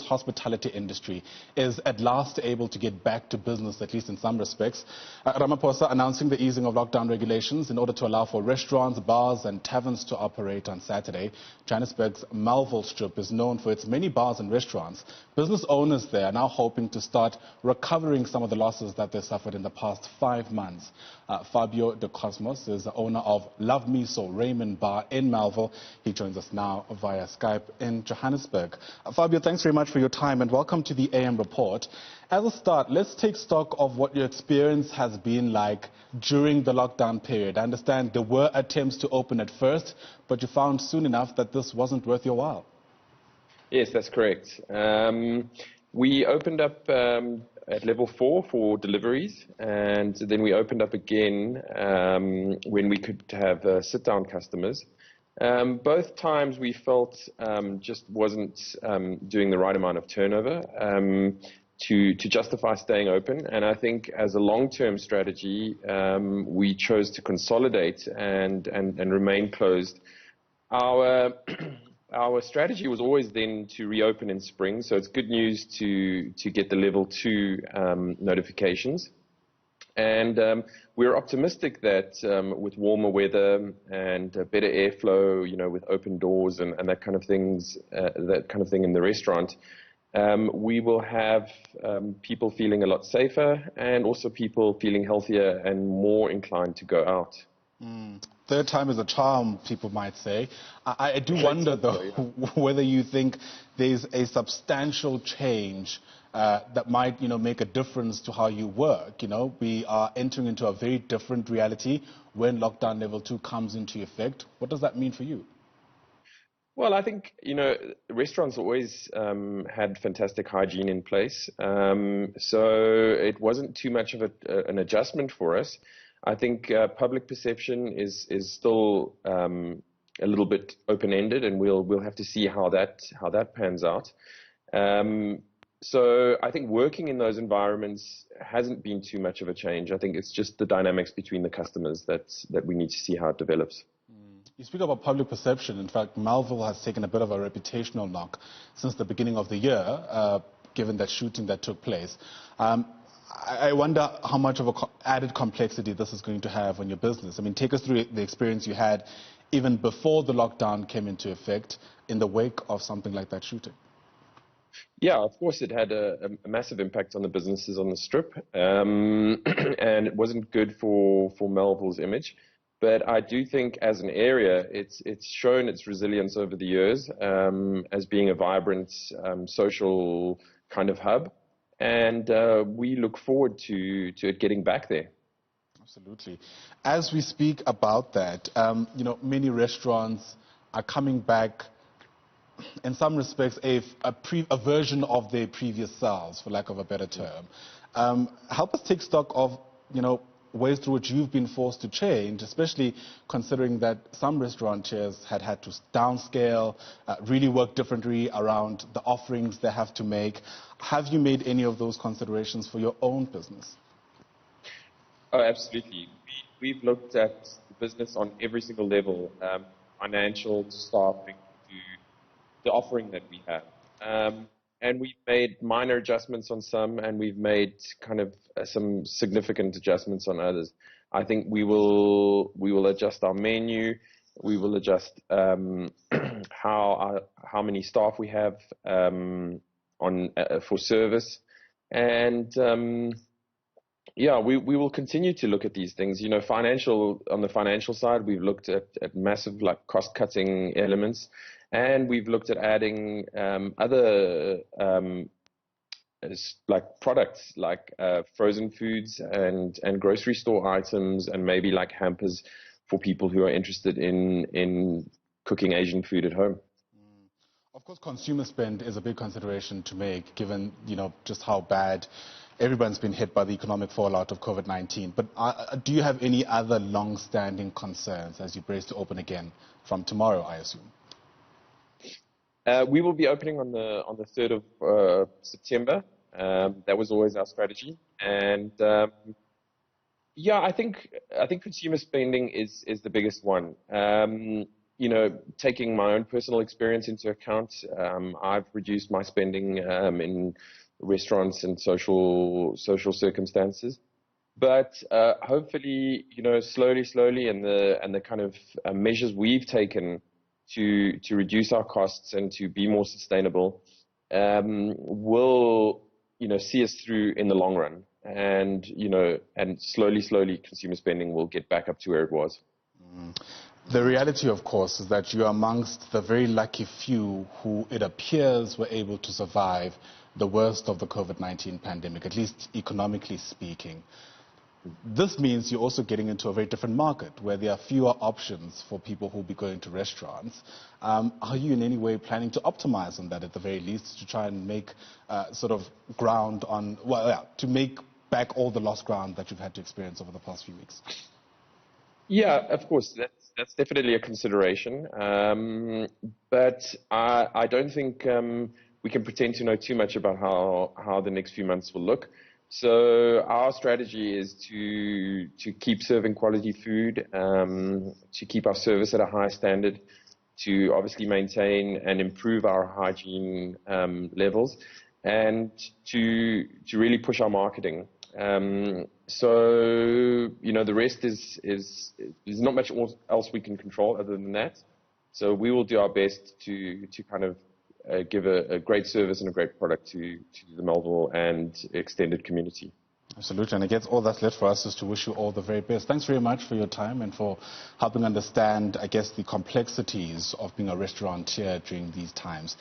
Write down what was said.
hospitality industry is at last able to get back to business, at least in some respects. Ramaphosa announcing the easing of lockdown regulations in order to allow for restaurants, bars and taverns to operate on Saturday. Johannesburg's Melville strip is known for its many bars and restaurants. Business owners there are now hoping to start recovering some of the losses that they suffered in the past 5 months. Fabio Di Cosmo is the owner of Love Me So Ramen bar in Melville. He joins us now via Skype in Johannesburg. Fabio, thanks very much for your time and welcome to the AM Report. As a start, let's take stock of what your experience has been like during the lockdown period. I understand there were attempts to open at first, but you found soon enough that this wasn't worth your while. Yes, that's correct. We opened up at level 4 for deliveries, and then we opened up again when we could have sit-down customers. Both times we felt just wasn't doing the right amount of turnover to justify staying open. And I think as a long-term strategy, we chose to consolidate and remain closed. Our strategy was always then to reopen in spring, so it's good news to get the level 2 notifications. And we're optimistic that with warmer weather and better airflow, with open doors and that kind of thing in the restaurant, we will have people feeling a lot safer and also people feeling healthier and more inclined to go out. Third time is a charm, people might say. I do wonder, though, whether you think there's a substantial change that might, make a difference to how you work. We are entering into a very different reality when lockdown level 2 comes into effect. What does that mean for you? Well, I think, restaurants always had fantastic hygiene in place. So it wasn't too much of an adjustment for us. I think public perception is still a little bit open-ended, and we'll have to see how that pans out. So I think working in those environments hasn't been too much of a change. I think it's just the dynamics between the customers that we need to see how it develops. You speak about public perception. In fact, Melville has taken a bit of a reputational knock since the beginning of the year, given that shooting that took place. I wonder how much of an added complexity this is going to have on your business. I mean, take us through the experience you had even before the lockdown came into effect in the wake of something like that shooting. Yeah, of course, it had a massive impact on the businesses on the strip, and it wasn't good for Melville's image. But I do think as an area, it's shown its resilience over the years as being a vibrant social kind of hub. And we look forward to it getting back there. Absolutely. As we speak about that, many restaurants are coming back, in some respects, a version of their previous selves, for lack of a better term. Help us take stock of, ways through which you've been forced to change, especially considering that some restaurateurs had to downscale, really work differently around the offerings they have to make. Have you made any of those considerations for your own business? Oh, absolutely. We've looked at the business on every single level, financial to staffing to the offering that we have. And we've made minor adjustments on some, and we've made kind of some significant adjustments on others. I think we will adjust our menu. We will adjust how many staff we have for service, and we will continue to look at these things. On the financial side, we've looked at massive cost-cutting elements. And we've looked at adding other products like frozen foods and grocery store items, and maybe like hampers for people who are interested in cooking Asian food at home. Of course, consumer spend is a big consideration to make, given just how bad everyone's been hit by the economic fallout of COVID-19. But do you have any other long-standing concerns as you brace to open again from tomorrow, I assume? We will be opening on the 3rd of September. That was always our strategy, and I think consumer spending is the biggest one. taking my own personal experience into account, I've reduced my spending in restaurants and social circumstances. But hopefully, slowly, and the kind of measures we've taken to reduce our costs and to be more sustainable will, see us through in the long run. And, and slowly, consumer spending will get back up to where it was. The reality, of course, is that you are amongst the very lucky few who, it appears, were able to survive the worst of the COVID-19 pandemic, at least economically speaking. This means you're also getting into a very different market where there are fewer options for people who will be going to restaurants. Are you in any way planning to optimize on that at the very least, to try and make sort of ground on, to make back all the lost ground that you've had to experience over the past few weeks? Yeah, of course, that's definitely a consideration. But I don't think we can pretend to know too much about how the next few months will look. So our strategy is to keep serving quality food, to keep our service at a high standard, to obviously maintain and improve our hygiene levels, and to really push our marketing. So the rest is not much else we can control other than that. So we will do our best to kind of give a great service and a great product to the Melville and extended community. Absolutely, and I guess all that's left for us is to wish you all the very best. Thanks very much for your time and for helping understand, I guess, the complexities of being a restaurateur during these times.